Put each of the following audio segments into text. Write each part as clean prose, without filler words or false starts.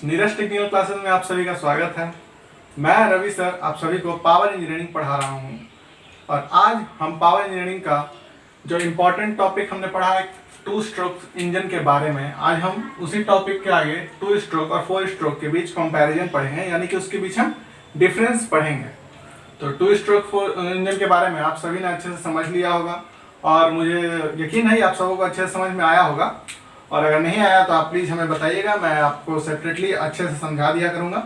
Neeraj technical classes में आप सभी का स्वागत है। मैं रवि सर आप सभी को पावर इंजीनियरिंग पढ़ा रहा हूँ और आज हम पावर इंजीनियरिंग का जो इम्पोर्टेंट टॉपिक हमने पढ़ा है टू स्ट्रोक इंजन के बारे में, आज हम उसी टॉपिक के आगे टू स्ट्रोक और फोर स्ट्रोक के बीच कंपैरिजन पढ़ेंगे, यानी कि उसके बीच हम डिफरेंस पढ़ेंगे। तो टू स्ट्रोक फोर इंजन के बारे में आप सभी ने अच्छे से समझ लिया होगा और मुझे यकीन है आप सबको अच्छे से समझ में आया होगा, और अगर नहीं आया तो आप प्लीज़ हमें बताइएगा, मैं आपको सेपरेटली अच्छे से समझा दिया करूँगा।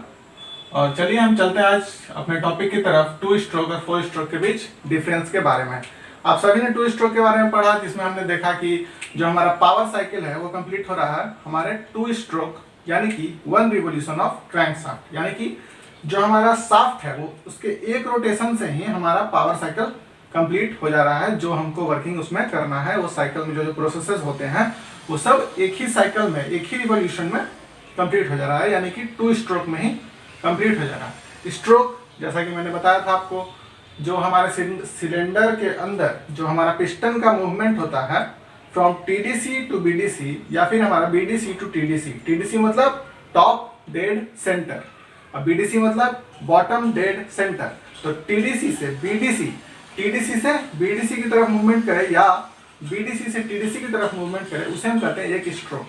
और चलिए हम चलते हैं आज अपने टॉपिक की तरफ, टू स्ट्रोक और फोर स्ट्रोक के बीच डिफरेंस के बारे में। आप सभी ने टू स्ट्रोक के बारे में पढ़ा, जिसमें हमने देखा कि जो हमारा पावर साइकिल है वो कंप्लीट हो रहा है हमारे टू स्ट्रोक, यानी कि वन रिवोल्यूशन ऑफ क्रैंकशाफ्ट, यानी कि जो हमारा शाफ्ट है वो उसके एक रोटेशन से ही हमारा पावर साइकिल कंप्लीट हो जा रहा है। जो हमको वर्किंग उसमें करना है, वो साइकिल में जो प्रोसेसेस होते हैं वो सब एक ही साइकिल में, एक ही रिवोल्यूशन में कंप्लीट हो जा रहा है, यानी कि टू स्ट्रोक में ही कंप्लीट हो जा रहा है। स्ट्रोक जैसा कि मैंने बताया था आपको, जो हमारे सिलेंडर के अंदर जो हमारा पिस्टन का मूवमेंट होता है फ्रॉम टीडीसी टू बीडीसी, या फिर हमारा बीडीसी टू टीडीसी। टीडीसी मतलब टॉप डेड सेंटर और बीडीसी मतलब बॉटम डेड सेंटर। तो टीडीसी से बीडीसी, टीडीसी से बीडीसी की तरफ मूवमेंट करे या बीडीसी से टीडीसी की तरफ मूवमेंट करे, उसे हम कहते हैं एक स्ट्रोक।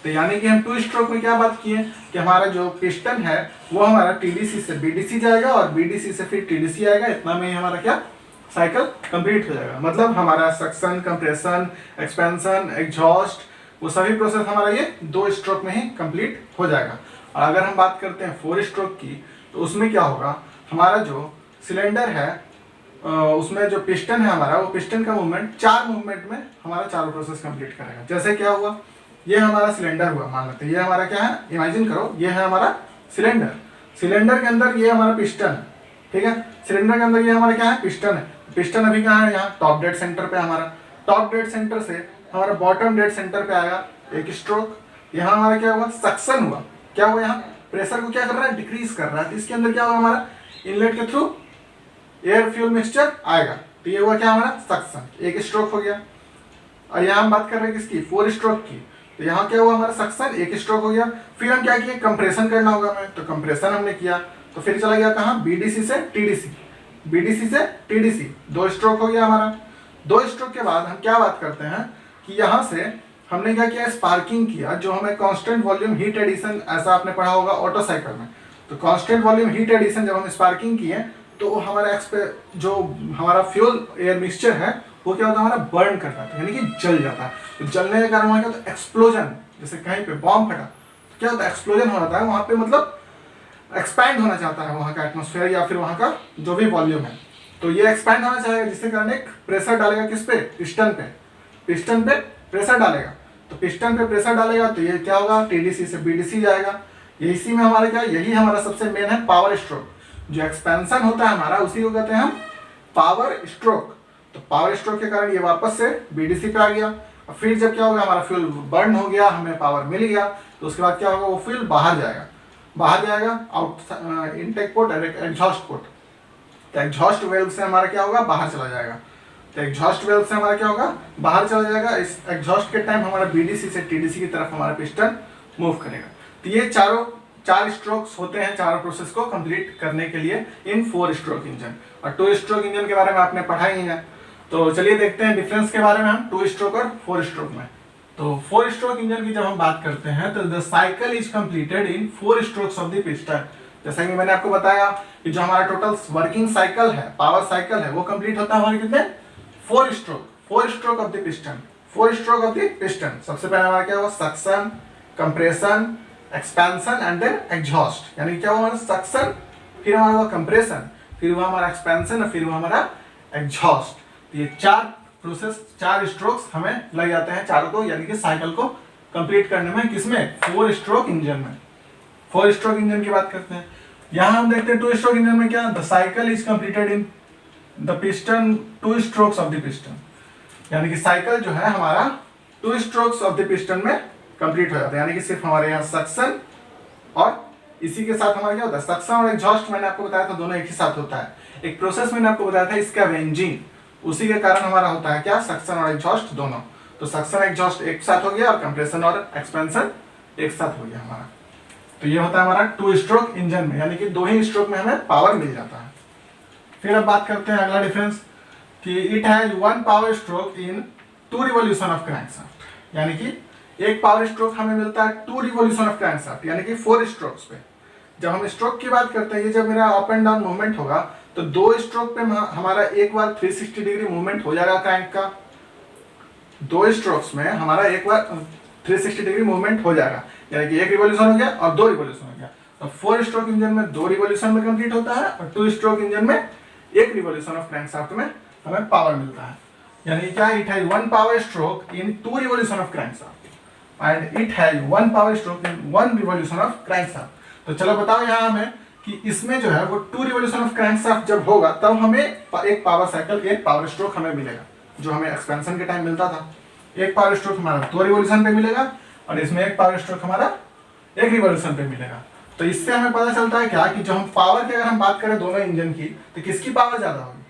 तो यानी कि हम टू स्ट्रोक में क्या बात किए कि हमारा जो पिस्टन है वो हमारा टीडीसी से बीडीसी जाएगा और बीडीसी से फिर टीडीसी आएगा, इतना में ही हमारा क्या साइकिल कंप्लीट हो जाएगा। मतलब हमारा सक्शन, कंप्रेशन, एक्सपेंशन, एग्जॉस्ट, वो सभी प्रोसेस हमारा ये दो स्ट्रोक में ही कंप्लीट हो जाएगा। और अगर हम बात करते हैं फोर स्ट्रोक की, तो उसमें क्या होगा, हमारा जो सिलेंडर है उसमें जो पिस्टन है हमारा, वो पिस्टन का मूवमेंट चार मूवमेंट में हमारा चारों प्रोसेस कंप्लीट करेगा। जैसे क्या हुआ, ये हमारा सिलेंडर हुआ, मान लेते हैं ये हमारा क्या है, इमेजिन करो ये है हमारा सिलेंडर, सिलेंडर के अंदर ये हमारा पिस्टन है, ठीक है। सिलेंडर के अंदर ये हमारा क्या है, पिस्टन है। पिस्टन अभी कहाँ है, यहाँ टॉप डेड सेंटर पे। हमारा टॉप डेड सेंटर से हमारा बॉटम डेड सेंटर पे आएगा एक स्ट्रोक। यहाँ हमारा क्या हुआ, सक्शन हुआ। क्या हुआ, यहाँ प्रेशर को क्या कर रहा है, डिक्रीज कर रहा है। तो इसके अंदर क्या होगा, हमारा इनलेट के थ्रू एयर फ्यूल मिक्सचर आएगा। तो ये हुआ क्या, हमारा सक्शन, एक स्ट्रोक हो गया। और यहाँ हम बात कर रहे हैं किसकी, फोर स्ट्रोक की। तो यहाँ क्या हुआ, हमारा सक्शन, एक स्ट्रोक हो गया। फिर हम क्या किए, कंप्रेशन करना होगा हमें, तो कंप्रेशन हमने किया, तो फिर चला गया कहाँ, बीडीसी से टीडीसी, बीडीसी से टीडीसी, दो स्ट्रोक हो गया हमारा। दो स्ट्रोक के बाद हम क्या बात करते हैं कि यहाँ से हमने क्या किया, स्पार्किंग किया, जो हमें कांस्टेंट वॉल्यूम हीट एडिशन, ऐसा आपने पढ़ा होगा ऑटो साइकिल में। तो कांस्टेंट वॉल्यूम हीट एडिशन जब हम स्पार्किंग किए तो हमारा जो हमारा फ्यूल एयर मिक्सचर है वो क्या होता है, हमारा बर्न कर जाता है, यानी कि जल जाता है। तो जलने के कारण वहाँ क्या होता है, एक्सप्लोजन। जैसे कहीं पे बॉम्ब फटा तो क्या होता है, एक्सप्लोजन हो जाता है वहाँ पे, मतलब एक्सपैंड होना चाहता है वहाँ का एटमोसफेयर या फिर वहाँ का जो भी वॉल्यूम है, तो ये एक्सपैंड होना चाहेगा, जिसके कारण एक प्रेशर डालेगा किस पे, पिस्टन पे। पिस्टन पे प्रेशर डालेगा, तो पिस्टन पे प्रेशर डालेगा तो ये क्या होगा, टीडीसी से बीडीसी जाएगा। इसी में हमारा क्या, यही हमारा सबसे मेन है पावर स्ट्रोक। जो एक्सपेंशन होता है हमारा, उसी को कहते हैं हम पावर स्ट्रोक। तो पावर स्ट्रोक के कारण ये वापस से बीडीसी पे आ गया। और फिर जब क्या होगा, हमारा फ्यूल बर्न हो गया, हमें पावर मिल गया, तो उसके बाद क्या होगा, वो फ्यूल बाहर जाएगा, बाहर जाएगा आउट इनटेक पोर्ट और एग्जॉस्ट पोर्ट। तो एग्जॉस्ट वेल्व से हमारा क्या होगा, बाहर चला जाएगा। तो एग्जॉस्ट वेल्व से हमारा क्या होगा, बाहर चला जाएगा। इस एग्जॉस्ट के टाइम हमारा बीडीसी से टीडीसी की तरफ हमारा पिस्टन मूव करेगा। तो ये चार स्ट्रोक्स होते हैं चारों प्रोसेस को कंप्लीट करने के लिए इन फोर स्ट्रोक इंजन। और टू स्ट्रोक इंजन के बारे में आपने पढ़ा ही है, तो चलिए देखते हैं डिफरेंस के बारे में हम टू स्ट्रोक और फोर स्ट्रोक में। तो फोर स्ट्रोक इंजन की जब हम बात करते हैं तो the cycle is completed in four strokes of the piston. जैसा कि मैंने आपको बताया कि जो हमारा टोटल वर्किंग साइकिल है, पावर साइकिल है, वो कंप्लीट होता है हमारे कितने, four stroke of the piston, four stroke of the piston. सबसे पहले हमारा क्या हुआ, suction, compression, expansion and then exhaust. यानी क्या हुआ, हमारा सक्शन, फिर हमारा हुआ कंप्रेशन, फिर हुआ हमारा एक्सपेंशन और फिर हुआ हमारा एग्जॉस्ट। तो ये चार प्रोसेस, चार स्ट्रोक्स हमें लग जाते हैं चारों को, यानी कि साइकिल को कंप्लीट करने में, किसमें, फोर स्ट्रोक इंजन में। फोर स्ट्रोक इंजन की बात करते हैं, यहां हम देखते हैं टू स्ट्रोक इंजन में क्या, the cycle is completed in the piston two strokes of the piston. यानी कि साइकिल जो है हमारा two strokes of the piston में कंप्लीट हो जाता है। यानी कि सिर्फ हमारे यहाँ सक्शन और इसी के साथ हमारा क्या होता है, सक्शन और एग्जॉस्ट मैंने आपको बताया था दोनों एक ही साथ होता है। एक प्रोसेस मैंने आपको बताया था स्कैवेंजिंग, उसी के कारण हमारा होता है क्या, सक्शन और एग्जॉस्ट दोनों। तो सक्शन एग्जॉस्ट एक साथ हो गया और कंप्रेशन और एक्सपेंशन एक साथ हो गया हमारा। तो ये होता है हमारा 2 स्ट्रोक इंजन में, यानी कि 2 ही स्ट्रोक में हमें पावर मिल जाता है। फिर अब बात करते हैं अगला डिफरेंस कि it has 1 power stroke in 2 revolution of crankshaft, यानी कि एक पावर स्ट्रोक हमें मिलता है 2 रिवॉल्यूशन ऑफ क्रैंकशाफ्ट, यानी कि 4 स्ट्रोक्स पे। जब हम स्ट्रोक की बात करते हैं, ये जब मेरा अप एंड डाउन मूवमेंट होगा तो 2 स्ट्रोक पे हमारा एक बार 360 डिग्री मूवमेंट हो जाएगा क्रैंक का। 2 स्ट्रोक्स में हमारा एक बार 360 डिग्री मूवमेंट हो जाएगा, यानी कि एक रिवॉल्यूशन हो गया और 2 रिवॉल्यूशन हो गया। तो 4 स्ट्रोक इंजन में 2 रिवॉल्यूशन में कंप्लीट होता है और 2 स्ट्रोक इंजन में एक रिवॉल्यूशन ऑफ क्रैंकशाफ्ट में हमें पावर मिलता है। यानी क्या, it has 1 power stroke in 2 revolution of crankshaft and it has 1 power stroke in 1 revolution of crankshaft. तो चलो बताओ यहाँ हमें कि इसमें जो है वो 2 रिवॉल्यूशन ऑफ क्रैंकशाफ्ट जब होगा तब हमें एक पावर साइकिल, एक पावर स्ट्रोक हमें मिलेगा, जो हमें एक्सपेंशन के टाइम मिलता था। एक पावर स्ट्रोक हमारा 2 रिवॉल्यूशन पे मिलेगा और इसमें एक पावर स्ट्रोक हमारा एक रिवॉल्यूशन पे मिलेगा। तो इससे हमें पता चलता है क्या कि जो हम पावर की अगर हम बात करें दोनों इंजन की, तो किसकी पावर ज्यादा होगी?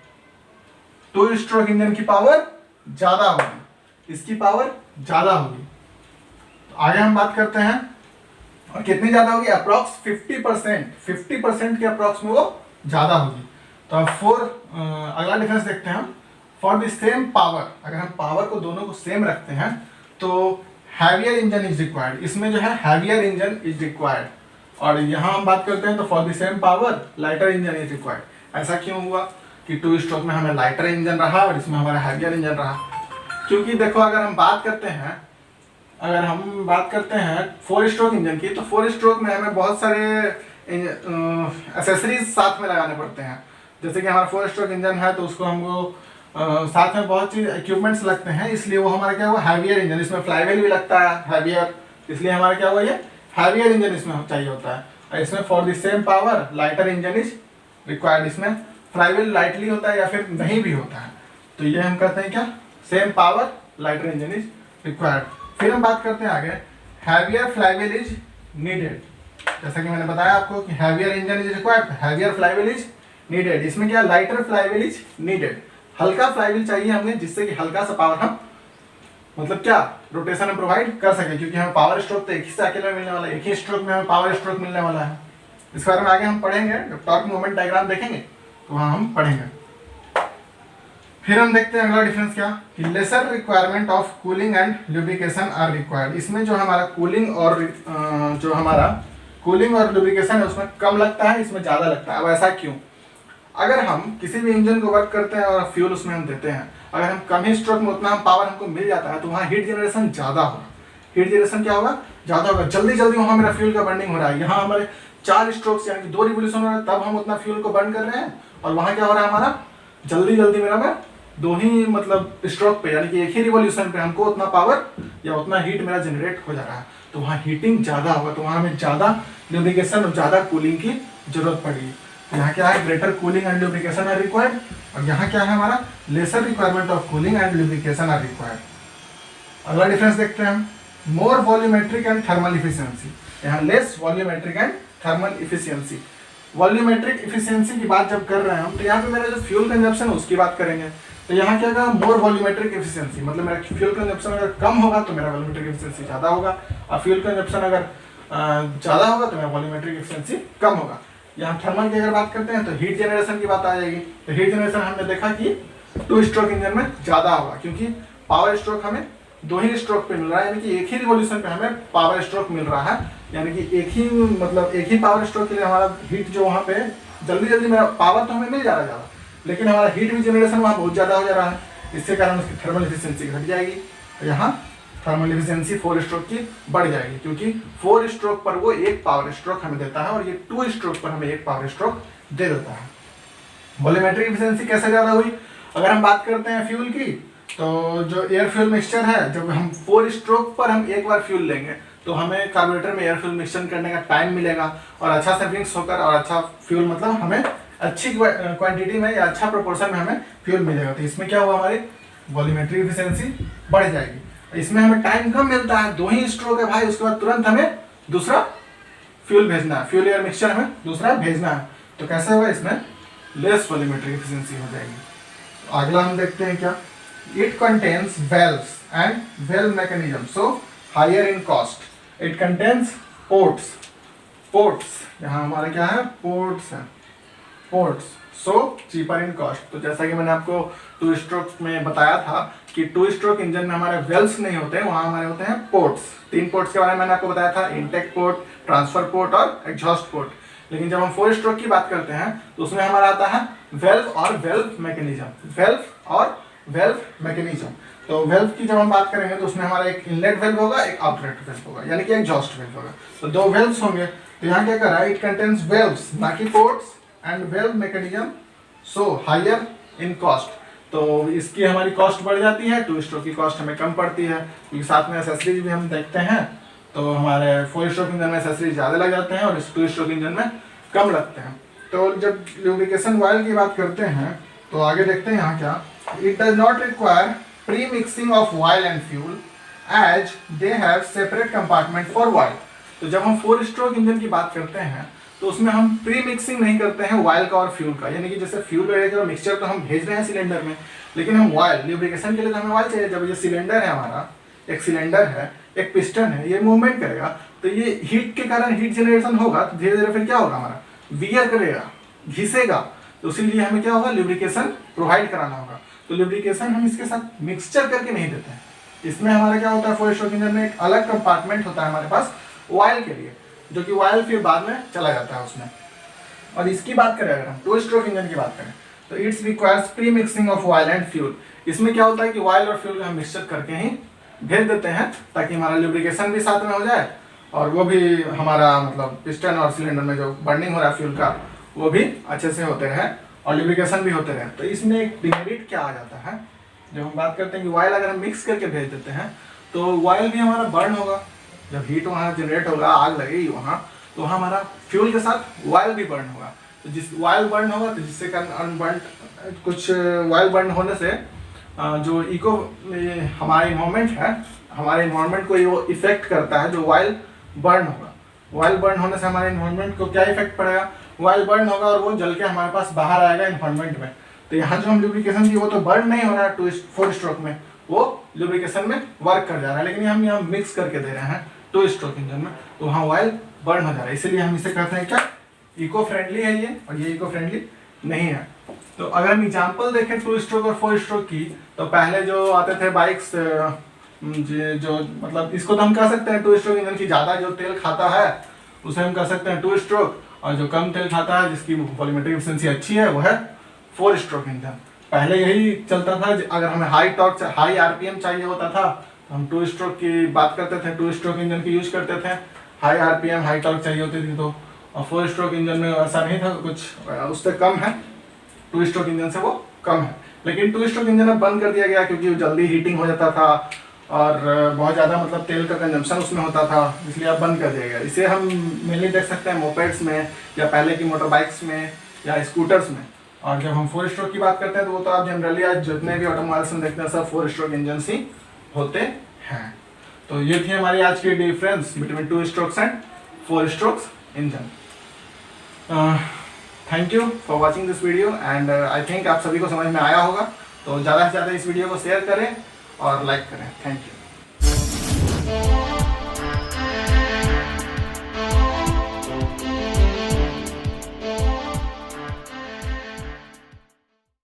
2 स्ट्रोक इंजन की पावर ज्यादा होगी, इसकी पावर ज्यादा होगी। तो आगे हम बात करते हैं, और कितनी ज्यादा होगी? अप्रॉक्स 50% के अप्रॉक्स में वो ज्यादा होगी। तो अब अगला डिफरेंस देखते हैं हम। फॉर द सेम पावर, अगर हम पावर को दोनों को सेम रखते हैं तो हैवियर इंजन इज रिक्वायर्ड, इसमें जो है हैवियर इंजन इज रिक्वायर्ड। और यहाँ हम बात करते हैं तो for the same power lighter engine is required. ऐसा क्यों हुआ कि 2 स्ट्रोक में हमें लाइटर इंजन रहा और इसमें हमारा हैवियर इंजन रहा? क्योंकि देखो, अगर हम बात करते हैं 4 स्ट्रोक इंजन की, तो 4 स्ट्रोक में हमें बहुत सारे एसेसरीज साथ में लगाने पड़ते हैं। जैसे कि हमारा 4 स्ट्रोक इंजन है तो उसको हमको साथ में बहुत चीज इक्विपमेंट्स लगते हैं, इसलिए वो हमारा क्या हुआ, हैवियर इंजन। इसमें फ्लाईव्हील भी लगता है हैवियर, इसलिए हमारा क्या हुआ, ये हैवियर इंजन इसमें चाहिए होता है। और इसमें for the same power lighter engine is required, इसमें फ्लाईव्हील लाइटली होता है या फिर नहीं भी होता है। तो ये हम कहते हैं क्या, same power lighter engine is required. फिर हम बात करते हैं आगे, हैवियर फ्लाईव्हील इज नीडेड। जैसा कि मैंने बताया आपको कि heavier engine is required, heavier flywheel is needed. इसमें क्या, लाइटर फ्लाईव्हील इज नीडेड, हल्का फ्लाईव्हील चाहिए हमें, जिससे कि हल्का सा पावर हम मतलब क्या रोटेशन हम प्रोवाइड कर सके, क्योंकि हमें पावर स्ट्रोक तो एक ही साइकिल में मिलने वाला है, एक ही स्ट्रोक में हमें पावर स्ट्रोक मिलने वाला है। इस बारे में आगे हम पढ़ेंगे, जब टॉर्क मूवमेंट डायग्राम देखेंगे तो वहाँ हम पढ़ेंगे। फिर हम देखते हैं अगला डिफरेंस क्या, कि lesser requirement of cooling and lubrication are required. इसमें जो हमारा कूलिंग और लुब्रिकेशन है उसमें कम लगता है, इसमें ज़्यादा लगता है। अब ऐसा क्यों? अगर हम किसी भी इंजन को वर्क करते हैं और फ्यूल उसमें हम देते हैं, अगर हम कम ही स्ट्रोक में उतना हम पावर हमको मिल जाता है तो वहाँ हीट जनरेशन ज़्यादा होगा। हीट जनरेशन क्या होगा, ज़्यादा होगा, जल्दी जल्दी वहाँ मेरा फ्यूल का बर्निंग हो रहा है। यहाँ हमारे 4 स्ट्रोक्स यानी कि 2 रिवोल्यूशन हो रहा है, तब हम उतना फ्यूल को बर्न कर रहे हैं, और वहाँ क्या हो रहा है, हमारा जल्दी जल्दी मेरा मैं 2 ही मतलब स्ट्रोक पे यानी कि एक ही रिवोल्यूशन पे हमको उतना पावर या उतना हीट मेरा जनरेट हो जा रहा है। तो वहाँ हीटिंग ज़्यादा होगा, तो वहाँ हमें ज़्यादा ल्यूब्रिकेशन और ज़्यादा कूलिंग की जरूरत पड़ेगी। यहाँ क्या है, greater cooling and lubrication are required, और यहाँ क्या है हमारा, lesser requirement of cooling and lubrication are required. अगला डिफरेंस देखते हैं हम, more volumetric and thermal efficiency. यहाँ less volumetric and thermal efficiency. Volumetric efficiency की बात जब कर रहे हैं हम, तो यहाँ पे मेरा जो फ्यूल कंजप्शन है उसकी बात करेंगे। तो यहाँ क्या कहा, मोर वॉल्यूमेट्रिक इफिशियंसी, मतलब मेरा फ्यूल कंजप्शन अगर कम होगा तो मेरा वॉल्यूमेट्रिक इफिशियंसी ज़्यादा होगा, और फ्यूल कंजप्शन अगर ज़्यादा होगा तो मेरा वॉल्यूमेट्रिक इफिशियंसी कम होगा। यहाँ थर्मल की अगर बात करते हैं तो हीट जनरेशन की बात आ जाएगी। तो हीट जनरेशन हमने देखा कि 2 स्ट्रोक इंजन में ज़्यादा होगा, क्योंकि पावर स्ट्रोक हमें 2 ही स्ट्रोक पे मिल रहा है, यानी कि एक ही रिवोल्यूशन पे हमें पावर स्ट्रोक मिल रहा है, यानी कि एक ही पावर स्ट्रोक के लिए हमारा हीट जो वहाँ पे जल्दी जल्दी मेरा पावर तो हमें मिल जा रहा है ज़्यादा, लेकिन हमारा हीट भी जनरेशन वहाँ बहुत ज़्यादा हो जा रहा है, इसके कारण उसकी थर्मल इफिशियंसी घट जाएगी। तो यहाँ थर्मल इफिशियंसी 4 स्ट्रोक की बढ़ जाएगी, क्योंकि 4 स्ट्रोक पर वो एक पावर स्ट्रोक हमें देता है और ये 2 स्ट्रोक पर हमें एक पावर स्ट्रोक दे देता है। वॉल्यूमेट्रिक इफिशियंसी कैसे ज़्यादा हुई? अगर हम बात करते हैं फ्यूल की, तो जो एयर फ्यूल मिक्सचर है, जब हम 4 स्ट्रोक पर हम एक बार फ्यूल लेंगे तो हमें कार्बोरेटर में एयर फ्यूल मिक्सचर करने का टाइम मिलेगा, और अच्छा से मिक्स होकर और अच्छा फ्यूल मतलब हमें अच्छी क्वांटिटी में या अच्छा प्रोपोर्शन में हमें फ्यूल मिलेगा। तो इसमें क्या हुआ, हमारी वॉल्यूमेट्रिक इफिशियंसी बढ़ जाएगी। इसमें हमें टाइम कम मिलता है, 2 ही स्ट्रोक है भाई, उसके बाद तुरंत हमें दूसरा फ्यूल भेजना है, फ्यूल एयर मिक्सचर हमें दूसरा भेजना है। तो कैसे होगा, इसमें लेस वॉल्यूमेट्रिक इफिशियंसी हो जाएगी। तो अगला हम देखते हैं क्या, it contains valves and valve mechanism, so higher in cost. It contains ports ports, यहाँ हमारे क्या है, पोर्ट्स है, ports, so cheaper in cost. तो जैसा कि मैंने आपको टू स्ट्रोक में बताया था कि टू स्ट्रोक इंजन में हमारे वेल्व्स नहीं होते, वहाँ हमारे होते हैं पोर्ट्स। 3 पोर्ट्स के बारे में मैंने आपको बताया था, इनटेक पोर्ट, ट्रांसफर पोर्ट और एग्जॉस्ट पोर्ट। लेकिन जब हम 4 स्ट्रोक की बात करते हैं तो उसमें हमारा आता है वेल्व और वेल्व मैकेनिज्म, वेल्व और वेल्व मैकेनिज्म। तो वेल्व की जब हम बात करेंगे तो उसमें हमारा एक इनलेट वेल्व होगा, एक आउटलेट वेल्व होगा, यानी कि एग्जॉस्ट वेल्व होगा। तो 2 वेल्व्स होंगे। तो यहाँ क्या कर रहा है, इट कंटेन्स वेल्व्स ना कि ports and valve mechanism, so higher in cost. तो इसकी हमारी कॉस्ट बढ़ जाती है, 2 स्ट्रोक की कॉस्ट हमें कम पड़ती है, क्योंकि साथ में एसेसरीज भी हम देखते हैं। तो हमारे 4 स्ट्रोक इंजन में एसेसरीज ज़्यादा लग जाते हैं और इस 2 स्ट्रोक इंजन में कम लगते हैं। तो जब ल्यूब्रिकेशन ऑयल की बात करते हैं तो आगे देखते हैं यहाँ क्या, it does not require pre mixing of oil and fuel as they have separate compartment for oil. तो जब हम 4 स्ट्रोक इंजन की बात करते हैं तो उसमें हम प्री मिक्सिंग नहीं करते हैं ऑयल का और फ्यूल का, यानी कि जैसे फ्यूल वगैरह का मिक्सचर तो हम भेज रहे हैं सिलेंडर में, लेकिन हम ऑयल ल्यूब्रिकेशन के लिए तो हमें ऑयल चाहिए। जब ये सिलेंडर है हमारा, एक सिलेंडर है, एक पिस्टन है, ये मूवमेंट करेगा तो ये हीट के कारण हीट जनरेशन होगा, तो धीरे धीरे फिर क्या होगा, हमारा वियर करेगा, घिसेगा। तो इसीलिए हमें क्या होगा, ल्यूब्रिकेशन प्रोवाइड कराना होगा। तो ल्यूब्रिकेशन हम इसके साथ मिक्सचर करके नहीं देते हैं। इसमें हमारा क्या होता है, 4 स्ट्रोक इंजन में एक अलग कंपार्टमेंट होता है हमारे पास ऑयल के लिए, जो कि ऑयल फिर बाद में चला जाता है उसमें। और इसकी बात करें अगर हम 2 स्ट्रोक इंजन की बात करें तो it's requires pre mixing of oil and fuel. इसमें क्या होता है कि ऑयल और फ्यूल का हम मिक्सचर करके ही भेज देते हैं, ताकि हमारा ल्यूब्रिकेशन भी साथ में हो जाए और वो भी हमारा मतलब पिस्टन और सिलेंडर में जो बर्निंग हो रहा है फ्यूल का वो भी अच्छे से होते रहे और ल्यूब्रिकेशन भी होते रहे। तो इसमें एक डिमेरिट क्या आ जाता है, जब हम बात करते हैं कि ऑयल अगर हम मिक्स करके भेज देते हैं तो ऑयल भी हमारा बर्न होगा, जब हीट वहाँ जनरेट होगा, आग लगेगी वहाँ, तो वहाँ हमारा फ्यूल के साथ ऑयल भी बर्न होगा। तो जिस ऑयल बर्न होगा तो जिससे कारण अनबर्न कुछ ऑयल बर्न होने से जो इको हमारा इन्वायरमेंट है, हमारे इन्वायरमेंट को ये इफेक्ट करता है। जो ऑयल बर्न होगा, ऑयल बर्न होने से हमारे इन्वायरमेंट को क्या इफेक्ट पड़ेगा, ऑयल बर्न होगा और वो जल के हमारे पास बाहर आएगा इन्वायरमेंट में। तो यहाँ जो हम ल्यूब्रिकेशन की वो तो बर्न नहीं हो रहा है 4 स्ट्रोक में, वो ल्यूब्रिकेशन में वर्क कर जा रहा है, लेकिन हम यहाँ मिक्स करके दे रहे हैं 2 स्ट्रोक इंजन में, तो वहाँ ऑयल बर्न हो जा रहा है। इसीलिए हम इसे कहते हैं क्या, इको फ्रेंडली है ये, और ये इको फ्रेंडली नहीं है। तो अगर हम एग्जांपल देखें 2 स्ट्रोक और 4 स्ट्रोक की, तो पहले जो आते थे बाइक्स जो मतलब इसको तो हम कह सकते हैं 2 स्ट्रोक इंजन की ज़्यादा जो तेल खाता है उसे हम कह सकते हैं 2 स्ट्रोक, और जो कम तेल खाता है जिसकी वॉल्यूमेट्रिक एफिशिएंसी अच्छी है वो है 4 स्ट्रोक इंजन। पहले यही चलता था, अगर हमें हाई टॉर्क हाई आरपीएम चाहिए होता था तो हम 2 स्ट्रोक की बात करते थे, 2 स्ट्रोक इंजन की यूज करते थे। हाई आरपीएम हाई टॉर्क चाहिए होती थी तो, और 4 स्ट्रोक इंजन में ऐसा नहीं था, कुछ उससे कम है, 2 स्ट्रोक इंजन से वो कम है। लेकिन 2 स्ट्रोक इंजन अब बंद कर दिया गया क्योंकि जल्दी हीटिंग हो जाता था और बहुत ज़्यादा मतलब तेल का कंजम्पशन उसमें होता था, इसलिए अब बंद कर दिया गया। इसे हम मेनली देख सकते हैं मोपेड्स में या पहले की मोटर बाइक्स में या स्कूटर्स में। और जब हम 4 स्ट्रोक की बात करते हैं तो वो तो आप जनरली आज जितने भी ऑटोमोबाइल्स में देखते हैं सब 4 स्ट्रोक इंजन ही होते हैं। तो ये थी हमारी आज की difference between 2 strokes and 4 strokes engine. Thank you for watching this video and I think आप सभी को समझ में आया होगा। तो ज़्यादा से ज़्यादा इस वीडियो को शेयर करें और लाइक करें। Thank you.